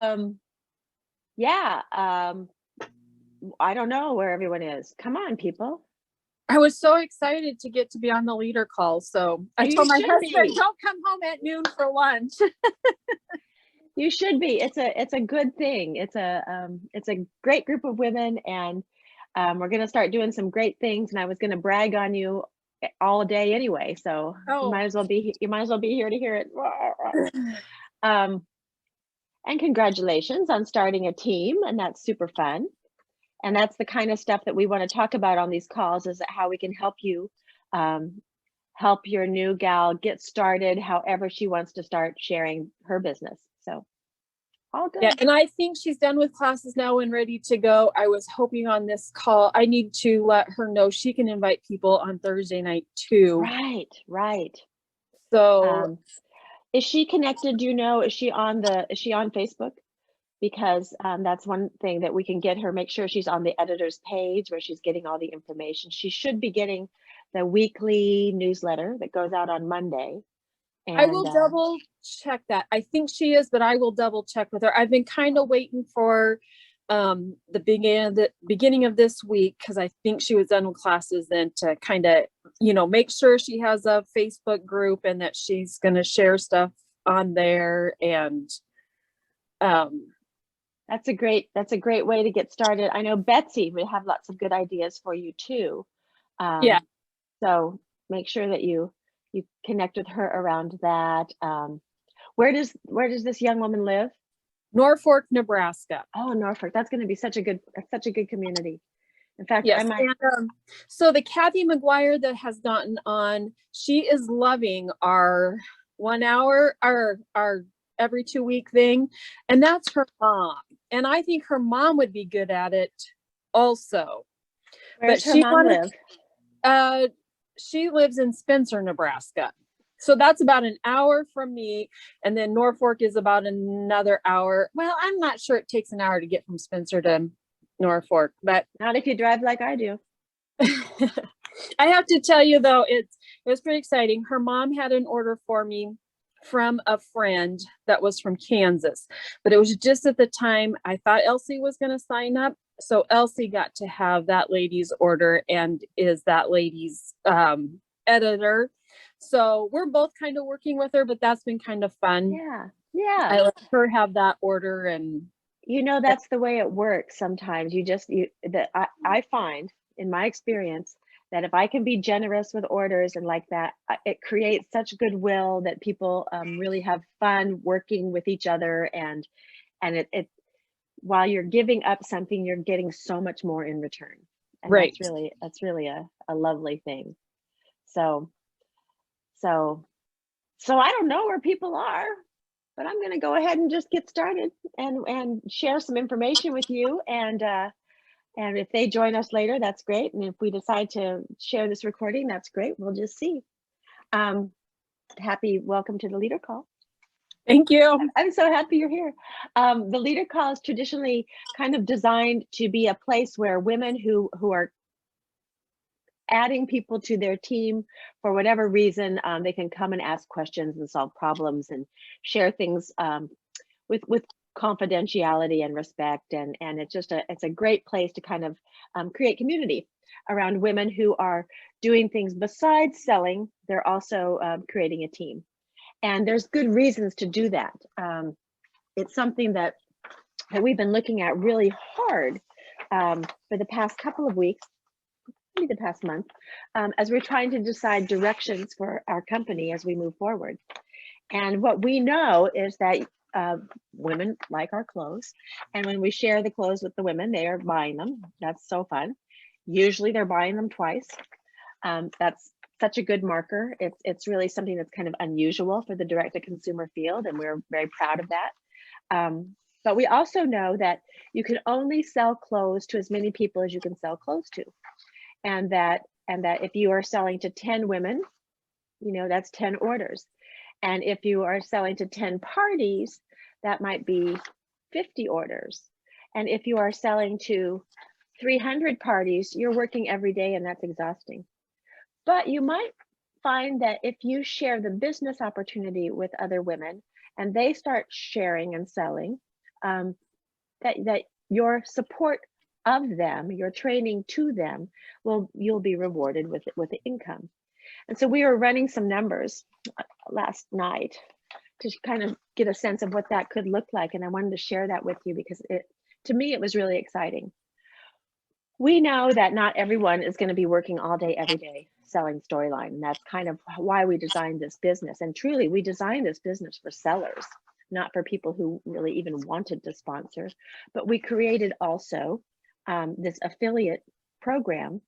Um, yeah, I don't know where everyone is. Come on, people. I was so excited to get to be on the leader call. So I You told my should husband, be. don't come home at noon for lunch. You should be. It's a good thing. It's a great group of women, and we're gonna start doing some great things. And I was gonna brag on you all day anyway, so Oh, you might as well be here to hear it. Um, and congratulations on starting a team, and that's super fun. And that's the kind of stuff that we want to talk about on these calls, is how we can help you um, help your new gal get started however she wants to start sharing her business. So all yeah. good. And I think she's done with classes now and ready to go. I was hoping on this call, I need to let her know she can invite people on Thursday night too. Right, right. So Um, is she connected? Do you know, is she on Facebook? Because that's one thing that we can get her, make sure she's on the editor's page where she's getting all the information. She should be getting the weekly newsletter that goes out on Monday. I And will double check that. I think she is, but I will double check with her. I've been kind of waiting for the beginning of this week, because I think she was done with classes, then to kind of, make sure she has a Facebook group and that she's going to share stuff on there. And um that's a great way to get started. I know Betsy would have lots of good ideas for you too. yeah, So make sure that you connect with her around that. Where does this young woman live? Norfolk, Nebraska. Oh, Norfolk. That's going to be such a good community. In fact, I Yes. might. And so the Kathy McGuire that has gotten on, she is loving our 1 hour, our every 2 week thing. And that's her mom. And I think her mom would be good at it also. Where's But her mom live? uh she lives in Spencer, Nebraska. So that's about an hour from me. And then Norfolk is about another hour. Well, I'm not sure it takes an hour to get from Spencer to Norfolk, but Not if you drive like I do. I have to tell you though, it was pretty exciting. Her mom had an order for me from a friend that was from Kansas, but it was just at the time I thought Elsie was going to sign up. So Elsie got to have that lady's order and is that lady's editor. So we're both kind of working with her, but that's been kind of fun. Yeah, yeah. I let her have that order. And That's the way it works sometimes. I find in my experience that if I can be generous with orders and like that, it creates such goodwill that people really have fun working with each other, and it while you're giving up something, you're getting so much more in return. And right. that's really a lovely thing. So so so I don't know where people are, but I'm going to go ahead and just get started and share some information with you. And if they join us later, that's great. And if we decide to share this recording, that's great. We'll just see. Um, welcome to the Leader Call. Thank you. I'm so happy you're here. The Leader Call is traditionally kind of designed to be a place where women who are adding people to their team for whatever reason, they can come and ask questions and solve problems and share things with confidentiality and respect. And it's a great place to kind of create community around women who are doing things besides selling. They're also creating a team, and there's good reasons to do that. It's something that we've been looking at really hard for the past couple of weeks, maybe the past month, as we're trying to decide directions for our company as we move forward. And what we know is that women like our clothes, and when we share the clothes with the women, they are buying them. That's so fun. Usually they're buying them twice. That's such a good marker. It's really something that's kind of unusual for the direct-to-consumer field, and we're very proud of that. But we also know that you can only sell clothes to as many people as you can sell clothes to, and that if you are selling to 10 women, that's 10 orders. And if you are selling to 10 parties, that might be 50 orders. And if you are selling to 300 parties, you're working every day, and that's exhausting. But you might find that if you share the business opportunity with other women and they start sharing and selling, that your support of them, your training to them, you'll be rewarded with the income. And so we were running some numbers last night to kind of get a sense of what that could look like, and I wanted to share that with you because to me it was really exciting. We know that not everyone is going to be working all day every day selling Storyline, and that's kind of why we designed this business. And truly, we designed this business for sellers, not for people who really even wanted to sponsor. But we created also this affiliate program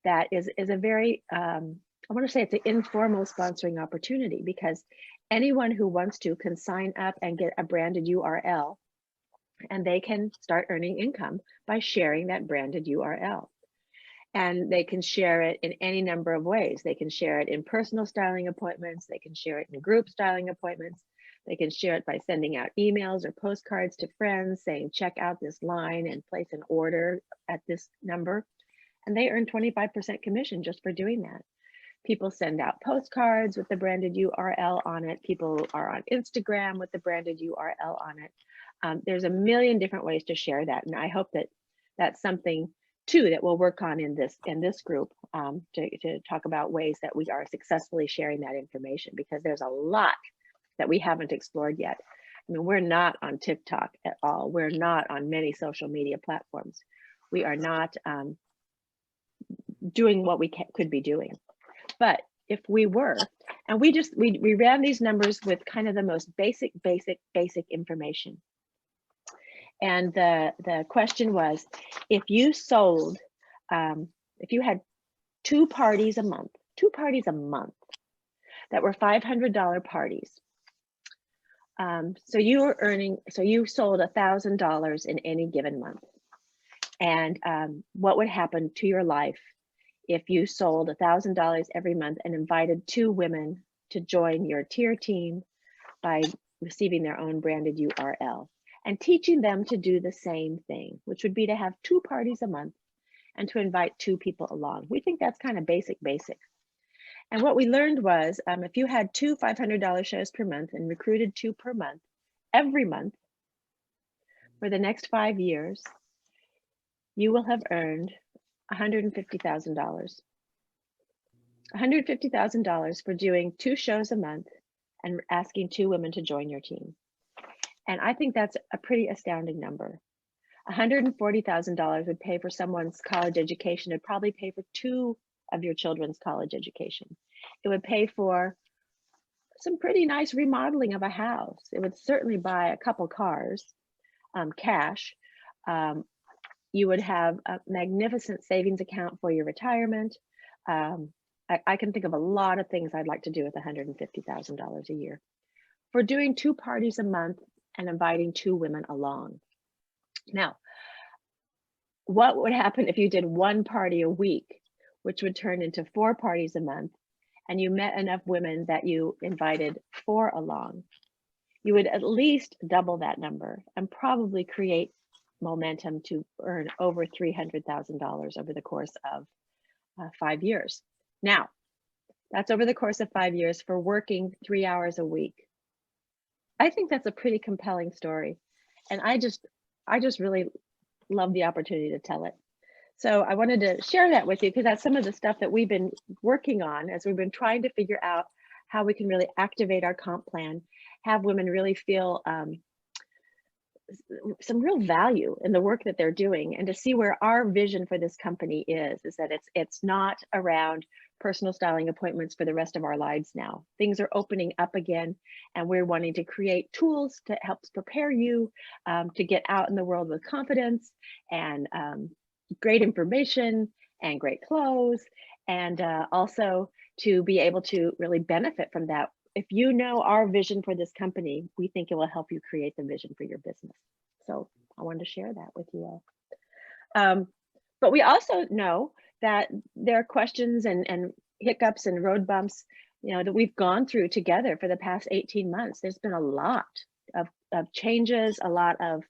that is a very I want to say it's an informal sponsoring opportunity, because anyone who wants to can sign up and get a branded URL, and they can start earning income by sharing that branded URL. And they can share it in any number of ways. They can share it in personal styling appointments. They can share it in group styling appointments. They can share it by sending out emails or postcards to friends saying, check out this line and place an order at this number. And they earn 25% commission just for doing that. People send out postcards with the branded URL on it. People are on Instagram with the branded URL on it. There's a million different ways to share that. And I hope that that's something too that we'll work on in this group to talk about ways that we are successfully sharing that information, because there's a lot that we haven't explored yet. I mean, we're not on TikTok at all. We're not on many social media platforms. We are not doing what we could be doing. But if we were, and we ran these numbers with kind of the most basic information. And the question was, if you sold, if you had two parties a month that were $500 parties, so you sold $1,000 in any given month. And what would happen to your life if you sold $1,000 every month and invited two women to join your tier team by receiving their own branded URL and teaching them to do the same thing, which would be to have two parties a month and to invite two people along. We think that's kind of basic. And what we learned was if you had two $500 shows per month and recruited two per month, every month for the next 5 years, you will have earned $150,000. $150,000 for doing two shows a month and asking two women to join your team. And I think that's a pretty astounding number. $140,000 would pay for someone's college education. It'd probably pay for two of your children's college education. It would pay for some pretty nice remodeling of a house. It would certainly buy a couple cars, cash. You would have a magnificent savings account for your retirement. I can think of a lot of things I'd like to do with $150,000 a year for doing two parties a month and inviting two women along. Now, what would happen if you did one party a week, which would turn into 4 parties a month, and you met enough women that you invited 4 along? You would at least double that number and probably create momentum to earn over $300,000 over the course of 5 years. Now, that's over the course of 5 years for working 3 hours a week. I think that's a pretty compelling story. And I just really love the opportunity to tell it. So I wanted to share that with you because that's some of the stuff that we've been working on as we've been trying to figure out how we can really activate our comp plan, have women really feel some real value in the work that they're doing, and to see where our vision for this company is that it's not around personal styling appointments for the rest of our lives now. Things are opening up again, and we're wanting to create tools to help prepare you to get out in the world with confidence and great information and great clothes, and also to be able to really benefit from that. If you know our vision for this company, we think it will help you create the vision for your business. So I wanted to share that with you all. But we also know that there are questions and hiccups and road bumps, that we've gone through together for the past 18 months. There's been a lot of changes, a lot of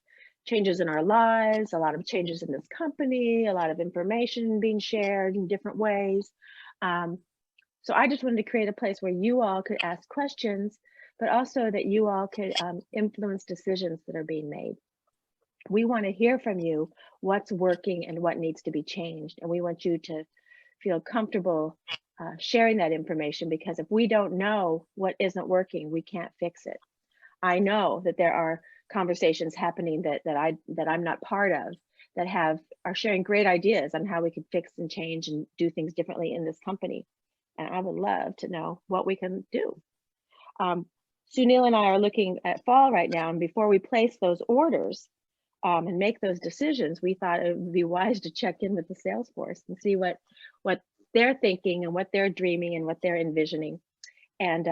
changes in our lives, a lot of changes in this company, a lot of information being shared in different ways. So I just wanted to create a place where you all could ask questions, but also that you all could influence decisions that are being made. we want to hear from you what's working and what needs to be changed. And we want you to feel comfortable sharing that information, because if we don't know what isn't working, we can't fix it. I know that there are conversations happening that I'm not part of, that are sharing great ideas on how we could fix and change and do things differently in this company. And I would love to know what we can do. Sunil and I are looking at fall right now, and before we place those orders and make those decisions, we thought it would be wise to check in with the sales force and see what they're thinking and what they're dreaming and what they're envisioning. And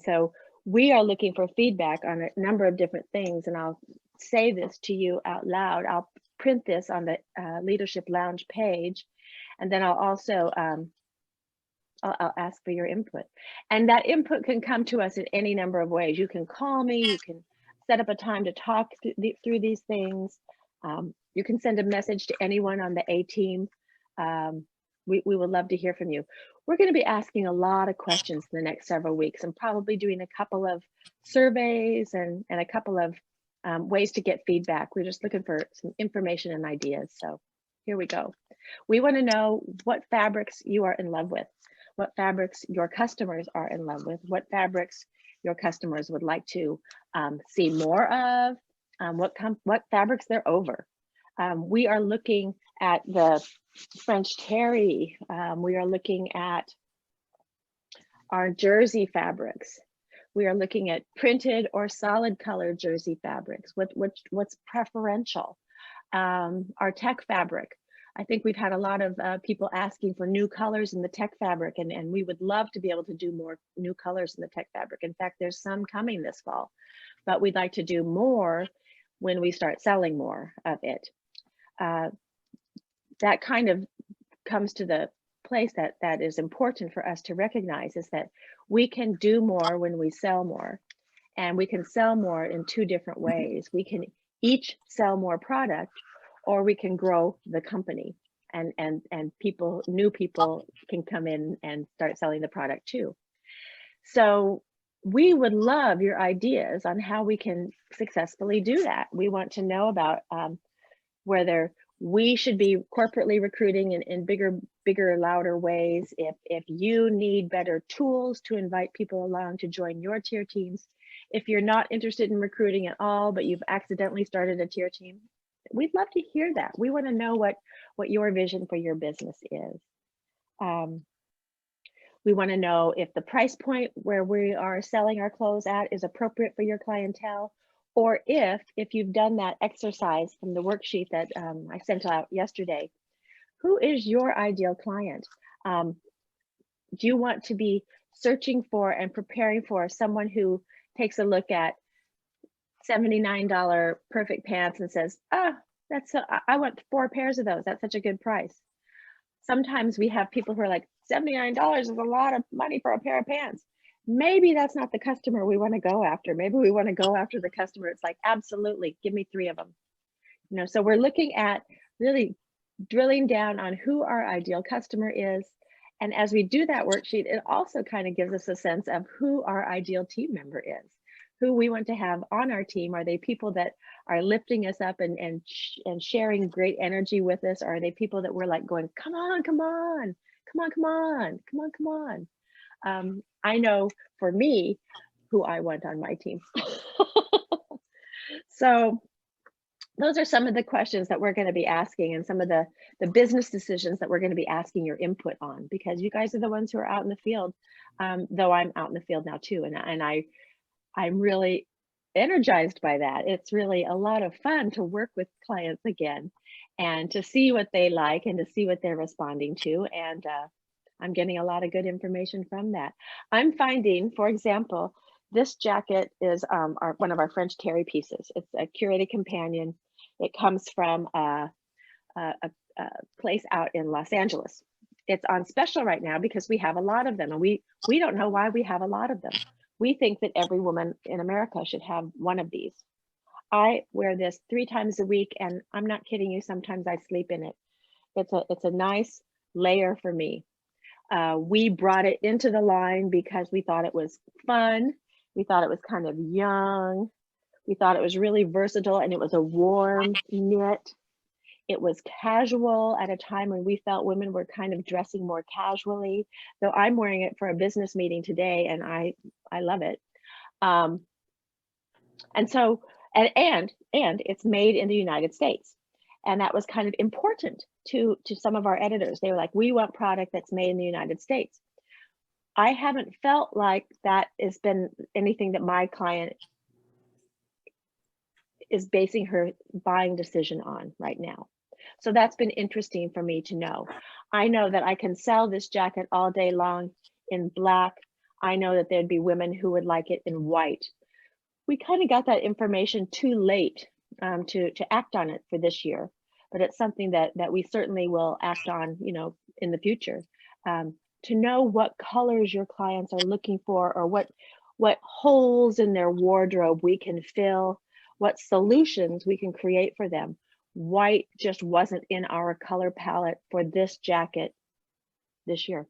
so we are looking for feedback on a number of different things, and I'll say this to you out loud. I'll print this on the Leadership Lounge page, and then I'll also I'll ask for your input. And that input can come to us in any number of ways. You can call me, you can set up a time to talk through these things. You can send a message to anyone on the A team. We would love to hear from you. We're going to be asking a lot of questions in the next several weeks, and probably doing a couple of surveys and a couple of ways to get feedback. We're just looking for some information and ideas. So here we go. We want to know what fabrics you are in love with, what fabrics your customers are in love with, what fabrics your customers would like to see more of, what fabrics they're over. We are looking at the French terry. We are looking at our jersey fabrics. We are looking at printed or solid color jersey fabrics. What's preferential? Our tech fabric. I think we've had a lot of people asking for new colors in the tech fabric, and we would love to be able to do more new colors in the tech fabric. In fact, there's some coming this fall, but we'd like to do more when we start selling more of it. That kind of comes to the place that is important for us to recognize, is that we can do more when we sell more, and we can sell more in two different ways. We can each sell more product, or we can grow the company, and new people can come in and start selling the product too. So we would love your ideas on how we can successfully do that. We want to know about whether we should be corporately recruiting in bigger, louder ways. If you need better tools to invite people along to join your tier teams, if you're not interested in recruiting at all, but you've accidentally started a tier team, we'd love to hear that. We want to know what your vision for your business is. We want to know if the price point where we are selling our clothes at is appropriate for your clientele, or if you've done that exercise from the worksheet that I sent out yesterday, who is your ideal client? Do you want to be searching for and preparing for someone who takes a look at $79 perfect pants and says, I want 4 pairs of those. That's such a good price. Sometimes we have people who are like, $79 is a lot of money for a pair of pants. Maybe that's not the customer we want to go after. Maybe we want to go after the customer. It's like, absolutely, give me 3 of them. So we're looking at really drilling down on who our ideal customer is. And as we do that worksheet, it also kind of gives us a sense of who our ideal team member is, who we want to have on our team. Are they people that are lifting us up and sharing great energy with us? Or are they people that we're like going, come on, come on, come on, come on, come on, come on? I know for me who I want on my team. So those are some of the questions that we're going to be asking, and some of the business decisions that we're going to be asking your input on, because you guys are the ones who are out in the field, though I'm out in the field now too. And I'm really energized by that. It's really a lot of fun to work with clients again and to see what they like and to see what they're responding to. And I'm getting a lot of good information from that. I'm finding, for example, this jacket is one of our French terry pieces. It's a curated companion. It comes from a place out in Los Angeles. It's on special right now because we have a lot of them, and we don't know why we have a lot of them. We think that every woman in America should have one of these. I wear this 3 times a week, and I'm not kidding you, sometimes I sleep in it. It's a nice layer for me. We brought it into the line because we thought it was fun. We thought it was kind of young. We thought it was really versatile, and it was a warm knit. It was casual at a time when we felt women were kind of dressing more casually. Though I'm wearing it for a business meeting today, and I love it. And so, and it's made in the United States. And that was kind of important to some of our editors. They were like, we want product that's made in the United States. I haven't felt like that has been anything that my client is basing her buying decision on right now. So that's been interesting for me to know. I know that I can sell this jacket all day long in black. I know that there'd be women who would like it in white. We kind of got that information too late to act on it for this year, but it's something that we certainly will act on, you know, in the future. To know what colors your clients are looking for, or what holes in their wardrobe we can fill, what solutions we can create for them. White just wasn't in our color palette for this jacket this year.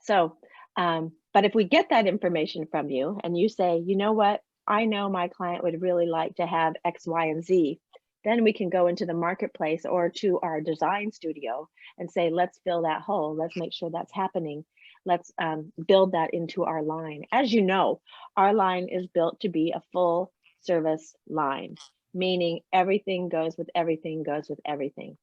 So, but if we get that information from you and you say, you know what, I know my client would really like to have X, Y, and Z, then we can go into the marketplace or to our design studio and say, let's fill that hole. Let's make sure that's happening. Let's build that into our line. As you know, our line is built to be a full service line, meaning everything goes with everything goes with everything.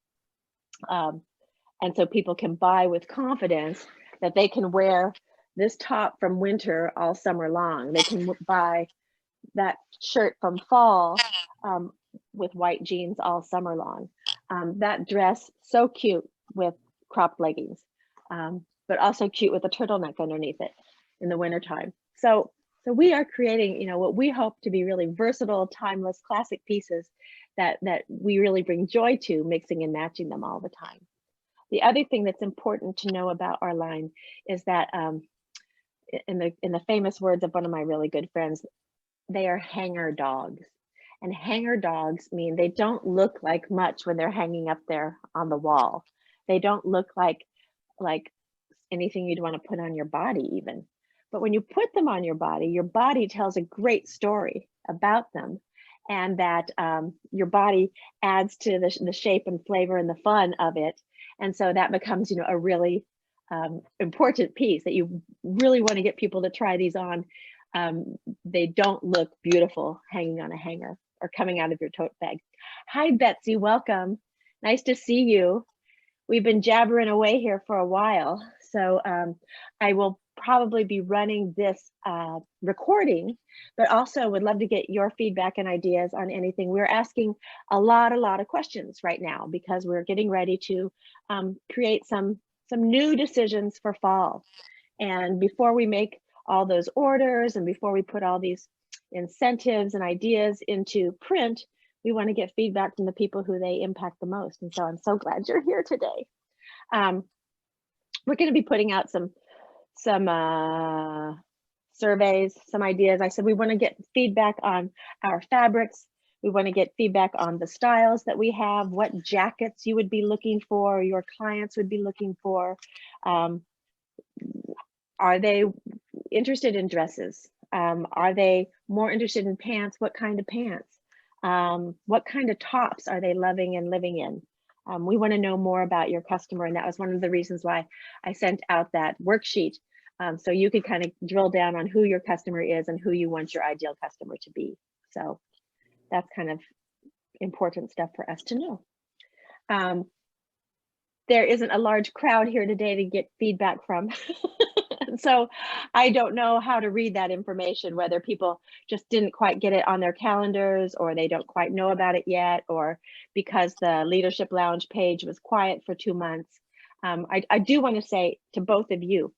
And so people can buy with confidence that they can wear this top from winter all summer long. They can buy that shirt from fall with white jeans all summer long. That dress, so cute with cropped leggings, but also cute with a turtleneck underneath it in the wintertime. So we are creating, you know, what we hope to be really versatile, timeless, classic pieces that we really bring joy to, mixing and matching them all the time. The other thing that's important to know about our line is that in the famous words of one of my really good friends, they are hanger dogs. And hanger dogs mean they don't look like much when they're hanging up there on the wall. They don't look like anything you'd want to put on your body even. But when you put them on your body tells a great story about them, and that your body adds to the shape and flavor and the fun of it. And so that becomes, you know, a really important piece that you really want to get people to try these on. They don't look beautiful hanging on a hanger or coming out of your tote bag. Hi, Betsy, welcome. Nice to see you. We've been jabbering away here for a while. So I will probably be running this recording, but also would love to get your feedback and ideas on anything. We're asking a lot of questions right now because we're getting ready to create some new decisions for fall. And before we make all those orders and before we put all these incentives and ideas into print, we want to get feedback from the people who they impact the most. And so I'm so glad you're here today. We're going to be putting out some surveys, some ideas. I said we want to get feedback on our fabrics. We want to get feedback on the styles that we have, what jackets you would be looking for, your clients would be looking for. Are they interested in dresses? Are they more interested in pants? What kind of pants? What kind of tops are they loving and living in? We want to know more about your customer, and that was one of the reasons why I sent out that worksheet, so you could kind of drill down on who your customer is and who you want your ideal customer to be. So that's kind of important stuff for us to know. There isn't a large crowd here today to get feedback from. So I don't know how to read that information, whether people just didn't quite get it on their calendars, or they don't quite know about it yet, or because the Leadership Lounge page was quiet for 2 months. I do want to say to both of you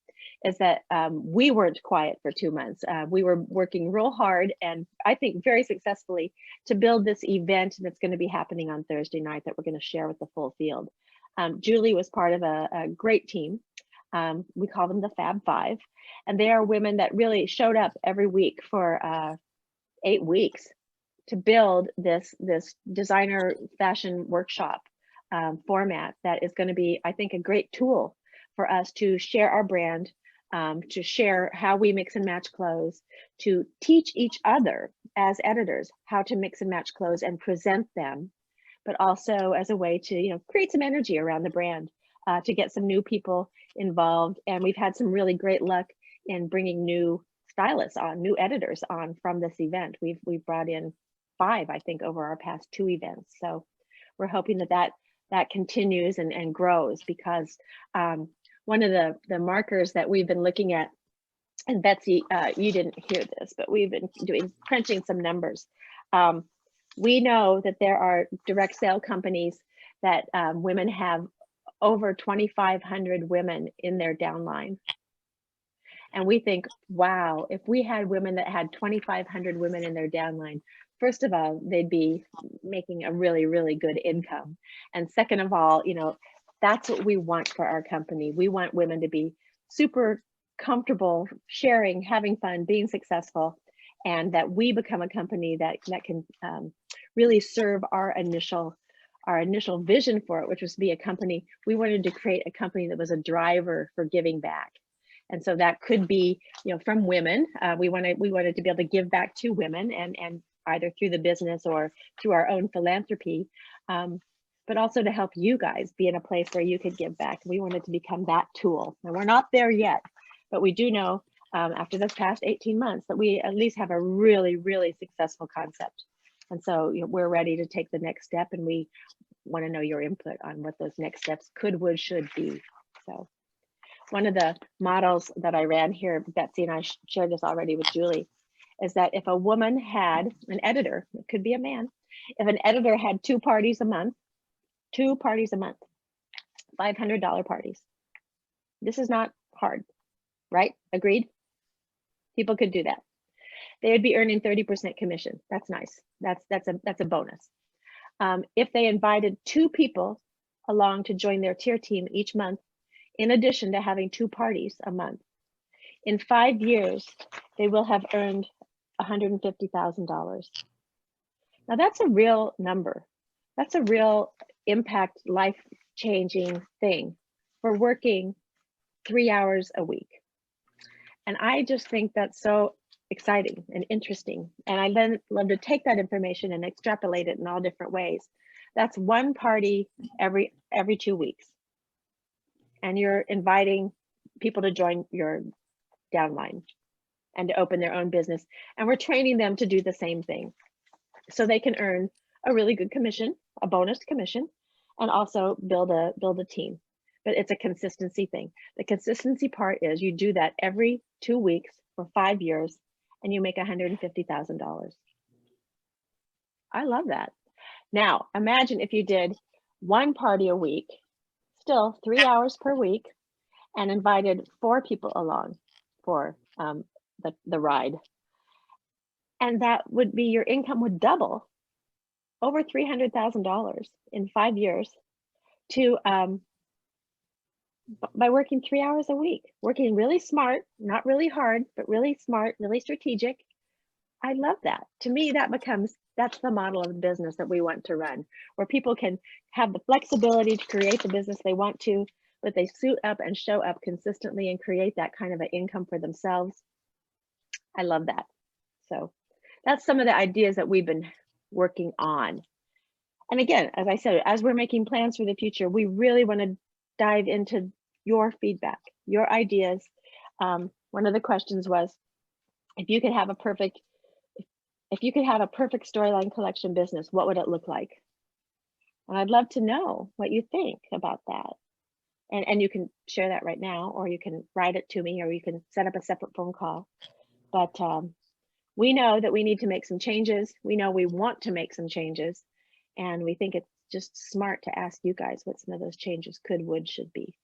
is that we weren't quiet for 2 months. We were working real hard, and I think very successfully, to build this event that's going to be happening on Thursday night that we're going to share with the full field. Julie was part of a great team. We call them the Fab Five, and they are women that really showed up every week for 8 weeks to build this designer fashion workshop format that is going to be, I think, a great tool for us to share our brand, to share how we mix and match clothes, to teach each other as editors how to mix and match clothes and present them, but also as a way to create some energy around the brand, to get some new people involved. And we've had some really great luck in bringing new stylists on, new editors on from this event. We've brought in 5, I think, over our past 2 events. So we're hoping that continues and grows, because one of the markers that we've been looking at, and Betsy, you didn't hear this, but we've been crunching some numbers. We know that there are direct sale companies that women have over 2,500 women in their downline. And we think, wow, if we had women that had 2,500 women in their downline, first of all, they'd be making a really, really good income. And second of all, that's what we want for our company. We want women to be super comfortable sharing, having fun, being successful, and that we become a company that can really serve our initial vision for it, which was to be a company. We wanted to create a company that was a driver for giving back. And so that could be, from women. We wanted to be able to give back to women, and either through the business or through our own philanthropy, but also to help you guys be in a place where you could give back. We wanted to become that tool. And we're not there yet, but we do know after this past 18 months that we at least have a really, really successful concept. And so we're ready to take the next step, and we want to know your input on what those next steps would, should be. So one of the models that I ran here, Betsy and I shared this already with Julie, is that if a woman had an editor, it could be a man, if an editor had 2 parties a month, $500 parties. This is not hard, right? Agreed? People could do that. They would be earning 30% commission. That's nice. That's a bonus. If they invited 2 people along to join their tier team each month, in addition to having 2 parties a month, in 5 years, they will have earned $150,000. Now that's a real number. That's a real impact, life-changing thing for working 3 hours a week. And I just think that's so exciting and interesting. And I then love to take that information and extrapolate it in all different ways. That's 1 party every 2 weeks. And you're inviting people to join your downline and to open their own business. And we're training them to do the same thing, so they can earn a really good commission, a bonus commission, and also build a team. But it's a consistency thing. The consistency part is you do that every 2 weeks for 5 years, and you make $150,000. I love that. Now, imagine if you did 1 party a week, still 3 hours per week, and invited 4 people along for the ride. And that would be, your income would double, over $300,000 in 5 years, to by working 3 hours a week, working really smart, not really hard, but really smart, really strategic. I love that. To me, that's the model of the business that we want to run, where people can have the flexibility to create the business they want to, but they suit up and show up consistently and create that kind of an income for themselves. I love that. So that's some of the ideas that we've been working on. And again, as I said, as we're making plans for the future, we really want to dive into your feedback, your ideas. One of the questions was, if you could have a perfect Storyline Collection business, what would it look like? And I'd love to know what you think about that. And you can share that right now, or you can write it to me, or you can set up a separate phone call. But we know that we need to make some changes. We know we want to make some changes. And we think it's just smart to ask you guys what some of those changes could, would, should be.